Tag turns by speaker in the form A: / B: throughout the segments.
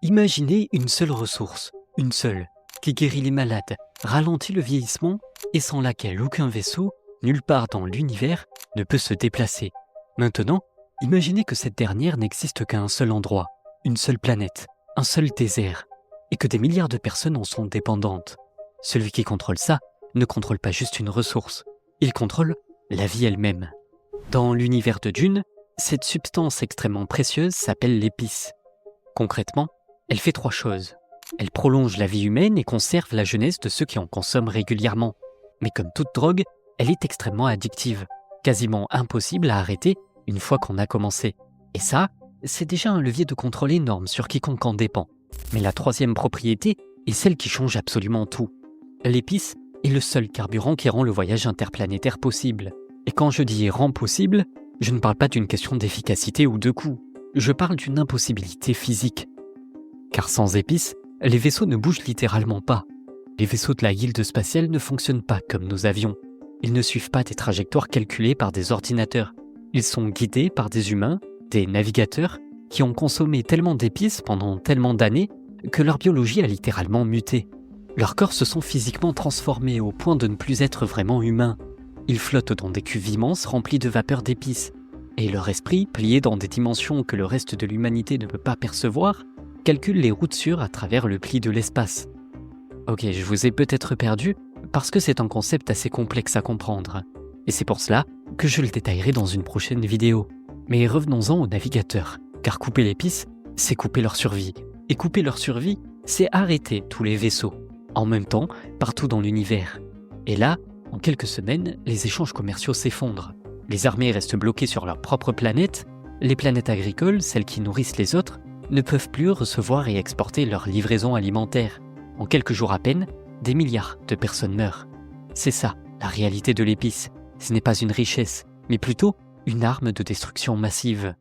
A: Imaginez une seule ressource, une seule, qui guérit les malades, ralentit le vieillissement et sans laquelle aucun vaisseau, nulle part dans l'univers, ne peut se déplacer. Maintenant, imaginez que cette dernière n'existe qu'à un seul endroit, une seule planète, un seul désert, et que des milliards de personnes en sont dépendantes. Celui qui contrôle ça ne contrôle pas juste une ressource, il contrôle la vie elle-même. Dans l'univers de Dune, cette substance extrêmement précieuse s'appelle l'épice. Concrètement, elle fait 3 choses. Elle prolonge la vie humaine et conserve la jeunesse de ceux qui en consomment régulièrement. Mais comme toute drogue, elle est extrêmement addictive, quasiment impossible à arrêter une fois qu'on a commencé. Et ça, c'est déjà un levier de contrôle énorme sur quiconque en dépend. Mais la 3e propriété est celle qui change absolument tout. L'épice est le seul carburant qui rend le voyage interplanétaire possible. Et quand je dis « rend possible », je ne parle pas d'une question d'efficacité ou de coût. Je parle d'une impossibilité physique. Car sans épices, les vaisseaux ne bougent littéralement pas. Les vaisseaux de la guilde spatiale ne fonctionnent pas comme nos avions. Ils ne suivent pas des trajectoires calculées par des ordinateurs. Ils sont guidés par des humains, des navigateurs, qui ont consommé tellement d'épices pendant tellement d'années que leur biologie a littéralement muté. Leurs corps se sont physiquement transformés au point de ne plus être vraiment humains. Ils flottent dans des cuves immenses remplies de vapeur d'épices. Et leur esprit, plié dans des dimensions que le reste de l'humanité ne peut pas percevoir, calcule les routes sûres à travers le pli de l'espace. Ok, je vous ai peut-être perdu, parce que c'est un concept assez complexe à comprendre. Et c'est pour cela que je le détaillerai dans une prochaine vidéo. Mais revenons-en aux navigateurs, car couper l'épice, c'est couper leur survie. Et couper leur survie, c'est arrêter tous les vaisseaux, en même temps, partout dans l'univers. Et là, en quelques semaines, les échanges commerciaux s'effondrent. Les armées restent bloquées sur leur propre planète, les planètes agricoles, celles qui nourrissent les autres, ne peuvent plus recevoir et exporter leurs livraisons alimentaires. En quelques jours à peine, des milliards de personnes meurent. C'est ça, la réalité de l'épice. Ce n'est pas une richesse, mais plutôt une arme de destruction massive.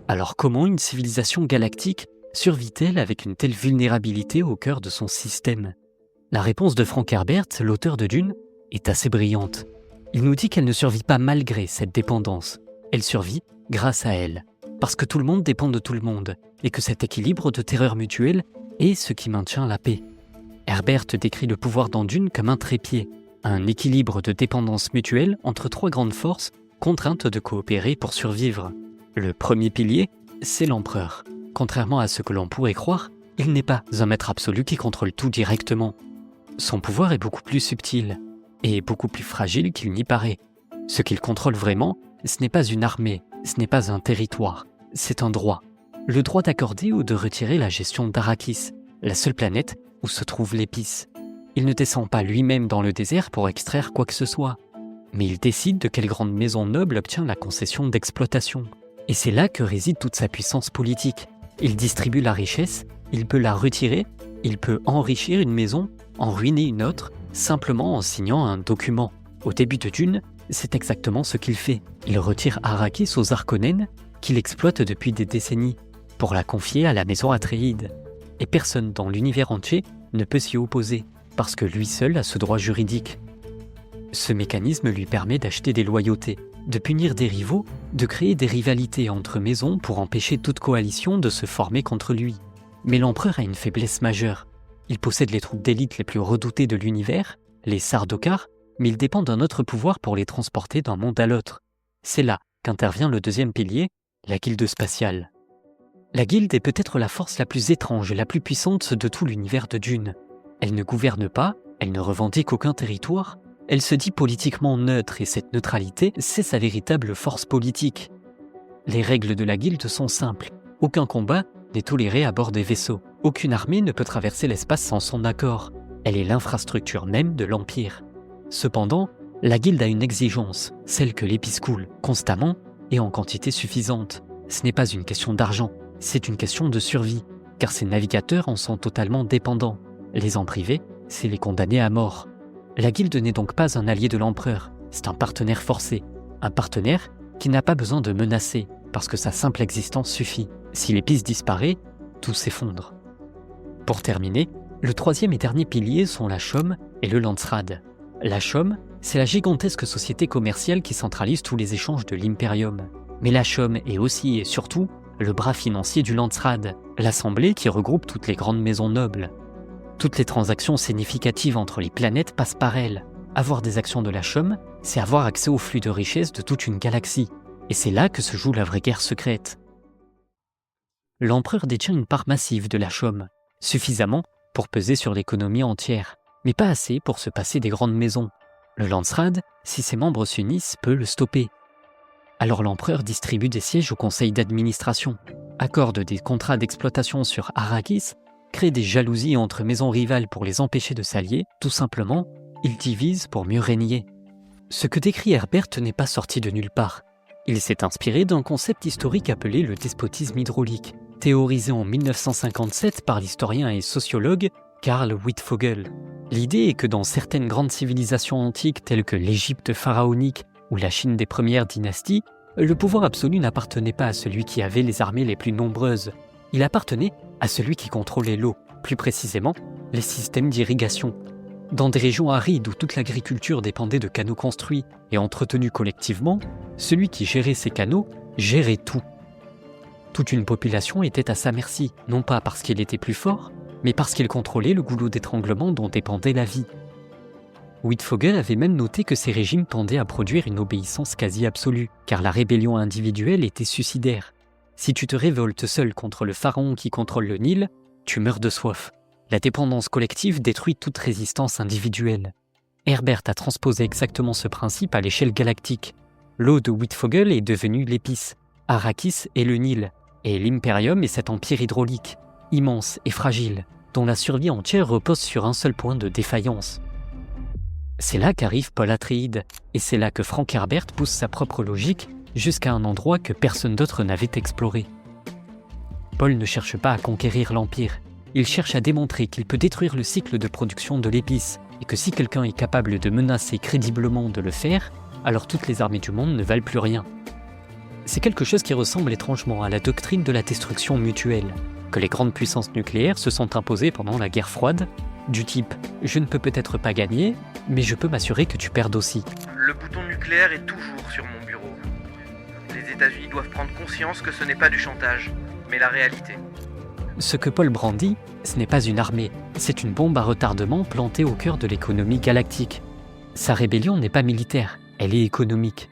A: Alors comment une civilisation galactique survit-elle avec une telle vulnérabilité au cœur de son système ? La réponse de Frank Herbert, l'auteur de Dune, est assez brillante. Il nous dit qu'elle ne survit pas malgré cette dépendance. Elle survit grâce à elle. Parce que tout le monde dépend de tout le monde, et que cet équilibre de terreur mutuelle est ce qui maintient la paix. Herbert décrit le pouvoir dans Dune comme un trépied, un équilibre de dépendance mutuelle entre 3 grandes forces contraintes de coopérer pour survivre. Le premier pilier, c'est l'empereur. Contrairement à ce que l'on pourrait croire, il n'est pas un maître absolu qui contrôle tout directement. Son pouvoir est beaucoup plus subtil et beaucoup plus fragile qu'il n'y paraît. Ce qu'il contrôle vraiment, ce n'est pas une armée, ce n'est pas un territoire, c'est un droit. Le droit d'accorder ou de retirer la gestion d'Arrakis, la seule planète où se trouve l'épice. Il ne descend pas lui-même dans le désert pour extraire quoi que ce soit, mais il décide de quelle grande maison noble obtient la concession d'exploitation. Et c'est là que réside toute sa puissance politique. Il distribue la richesse, il peut la retirer, il peut enrichir une maison, en ruiner une autre, simplement en signant un document. Au début de Dune, c'est exactement ce qu'il fait. Il retire Arrakis aux Harkonnen, qu'il exploite depuis des décennies, pour la confier à la maison Atréide. Et personne dans l'univers entier ne peut s'y opposer, parce que lui seul a ce droit juridique. Ce mécanisme lui permet d'acheter des loyautés, de punir des rivaux, de créer des rivalités entre maisons pour empêcher toute coalition de se former contre lui. Mais l'empereur a une faiblesse majeure. Il possède les troupes d'élite les plus redoutées de l'univers, les Sardaukar, mais il dépend d'un autre pouvoir pour les transporter d'un monde à l'autre. C'est là qu'intervient le 2e pilier, la guilde spatiale. La guilde est peut-être la force la plus étrange et la plus puissante de tout l'univers de Dune. Elle ne gouverne pas, elle ne revendique aucun territoire, elle se dit politiquement neutre et cette neutralité, c'est sa véritable force politique. Les règles de la guilde sont simples. Aucun combat n'est toléré à bord des vaisseaux. Aucune armée ne peut traverser l'espace sans son accord. Elle est l'infrastructure même de l'Empire. Cependant, la guilde a une exigence, celle que l'épice coule, constamment et en quantité suffisante. Ce n'est pas une question d'argent, c'est une question de survie, car ces navigateurs en sont totalement dépendants. Les en priver, c'est les condamner à mort. La guilde n'est donc pas un allié de l'empereur, c'est un partenaire forcé. Un partenaire qui n'a pas besoin de menacer, parce que sa simple existence suffit. Si l'épice disparaît, tout s'effondre. Pour terminer, Le troisième et dernier pilier sont la Chaume et le Landsraad. La Chaume, c'est la gigantesque société commerciale qui centralise tous les échanges de l'Imperium. Mais la Chaume est aussi et surtout le bras financier du Landsraad, l'assemblée qui regroupe toutes les grandes maisons nobles. Toutes les transactions significatives entre les planètes passent par elle. Avoir des actions de la Chaume, c'est avoir accès aux flux de richesses de toute une galaxie. Et c'est là que se joue la vraie guerre secrète. L'empereur détient une part massive de la Chaume, suffisamment pour peser sur l'économie entière, mais pas assez pour se passer des grandes maisons. Le Landsraad, si ses membres s'unissent, peut le stopper. Alors l'empereur distribue des sièges au conseil d'administration, accorde des contrats d'exploitation sur Arrakis, crée des jalousies entre maisons rivales pour les empêcher de s'allier, tout simplement, il divise pour mieux régner. Ce que décrit Herbert n'est pas sorti de nulle part. Il s'est inspiré d'un concept historique appelé le despotisme hydraulique, théorisé en 1957 par l'historien et sociologue Carl Wittfogel. L'idée est que dans certaines grandes civilisations antiques telles que l'Égypte pharaonique ou la Chine des premières dynasties, le pouvoir absolu n'appartenait pas à celui qui avait les armées les plus nombreuses. Il appartenait à celui qui contrôlait l'eau, plus précisément les systèmes d'irrigation. Dans des régions arides où toute l'agriculture dépendait de canaux construits et entretenus collectivement, celui qui gérait ces canaux gérait tout. Toute une population était à sa merci, non pas parce qu'il était plus fort, mais parce qu'il contrôlait le goulot d'étranglement dont dépendait la vie. Wittfogel avait même noté que ces régimes tendaient à produire une obéissance quasi absolue, car la rébellion individuelle était suicidaire. Si tu te révoltes seul contre le pharaon qui contrôle le Nil, tu meurs de soif. La dépendance collective détruit toute résistance individuelle. Herbert a transposé exactement ce principe à l'échelle galactique. L'eau de Wittfogel est devenue l'épice, Arrakis est le Nil, et l'Imperium est cet empire hydraulique, immense et fragile, dont la survie entière repose sur un seul point de défaillance. C'est là qu'arrive Paul Atreides, et c'est là que Frank Herbert pousse sa propre logique jusqu'à un endroit que personne d'autre n'avait exploré. Paul ne cherche pas à conquérir l'Empire, il cherche à démontrer qu'il peut détruire le cycle de production de l'épice, et que si quelqu'un est capable de menacer crédiblement de le faire, alors toutes les armées du monde ne valent plus rien. C'est quelque chose qui ressemble étrangement à la doctrine de la destruction mutuelle, que les grandes puissances nucléaires se sont imposées pendant la guerre froide, du type « je ne peux peut-être pas gagner, mais je peux m'assurer que tu perdes aussi ».
B: Le bouton nucléaire est toujours sur mon bureau. Les États-Unis doivent prendre conscience que ce n'est pas du chantage, mais la réalité.
A: Ce que Paul brandit, ce n'est pas une armée, c'est une bombe à retardement plantée au cœur de l'économie galactique. Sa rébellion n'est pas militaire, elle est économique.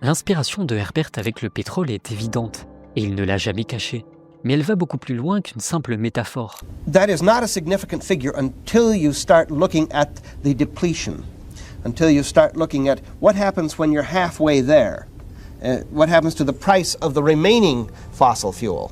A: L'inspiration de Herbert avec le pétrole est évidente, et il ne l'a jamais cachée. Mais elle va beaucoup plus loin qu'une simple métaphore.
C: That is not a significant figure until you start looking at the depletion, until you start looking at what happens when you're halfway there, what happens to the price of the remaining fossil fuel.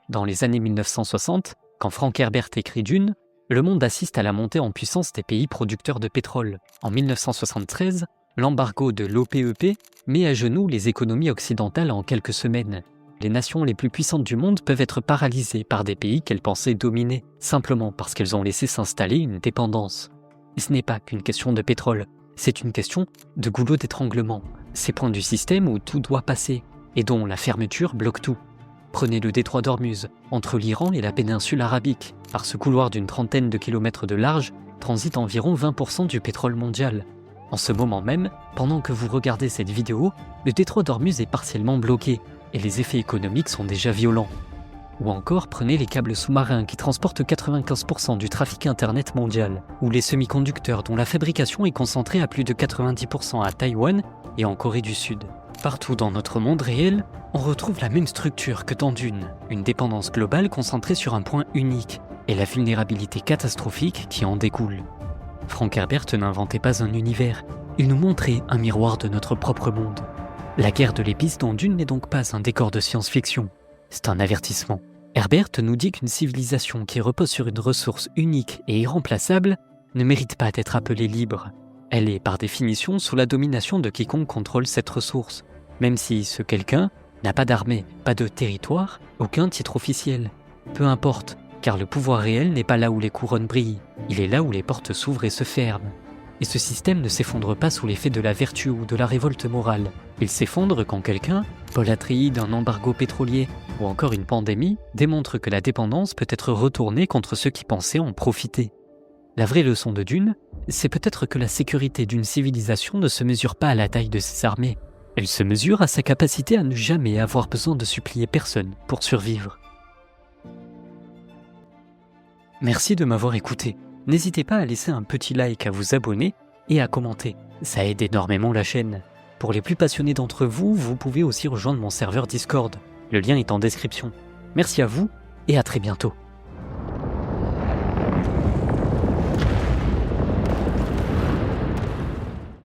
A: Dans les années 1960, quand Frank Herbert écrit Dune, le monde assiste à la montée en puissance des pays producteurs de pétrole. En 1973, l'embargo de l'OPEP met à genoux les économies occidentales en quelques semaines. Les nations les plus puissantes du monde peuvent être paralysées par des pays qu'elles pensaient dominer, simplement parce qu'elles ont laissé s'installer une dépendance. Et ce n'est pas qu'une question de pétrole, c'est une question de goulot d'étranglement, ces points du système où tout doit passer, et dont la fermeture bloque tout. Prenez le détroit d'Ormuz, entre l'Iran et la péninsule arabique. Par ce couloir d'une trentaine de kilomètres de large, transite environ 20% du pétrole mondial. En ce moment même, pendant que vous regardez cette vidéo, le détroit d'Ormuz est partiellement bloqué, et les effets économiques sont déjà violents. Ou encore, prenez les câbles sous-marins qui transportent 95% du trafic Internet mondial, ou les semi-conducteurs dont la fabrication est concentrée à plus de 90% à Taïwan et en Corée du Sud. Partout dans notre monde réel, on retrouve la même structure que dans Dune, une dépendance globale concentrée sur un point unique, et la vulnérabilité catastrophique qui en découle. Frank Herbert n'inventait pas un univers, il nous montrait un miroir de notre propre monde. La guerre de l'épice dans Dune n'est donc pas un décor de science-fiction, c'est un avertissement. Herbert nous dit qu'une civilisation qui repose sur une ressource unique et irremplaçable ne mérite pas d'être appelée libre. Elle est par définition sous la domination de quiconque contrôle cette ressource, même si ce quelqu'un n'a pas d'armée, pas de territoire, aucun titre officiel. Peu importe, car le pouvoir réel n'est pas là où les couronnes brillent, il est là où les portes s'ouvrent et se ferment. Et ce système ne s'effondre pas sous l'effet de la vertu ou de la révolte morale. Il s'effondre quand quelqu'un, Paul Atreides, un embargo pétrolier ou encore une pandémie, démontre que la dépendance peut être retournée contre ceux qui pensaient en profiter. La vraie leçon de Dune, c'est peut-être que la sécurité d'une civilisation ne se mesure pas à la taille de ses armées. Elle se mesure à sa capacité à ne jamais avoir besoin de supplier personne pour survivre. Merci de m'avoir écouté. N'hésitez pas à laisser un petit like, à vous abonner et à commenter. Ça aide énormément la chaîne. Pour les plus passionnés d'entre vous, vous pouvez aussi rejoindre mon serveur Discord. Le lien est en description. Merci à vous et à très bientôt.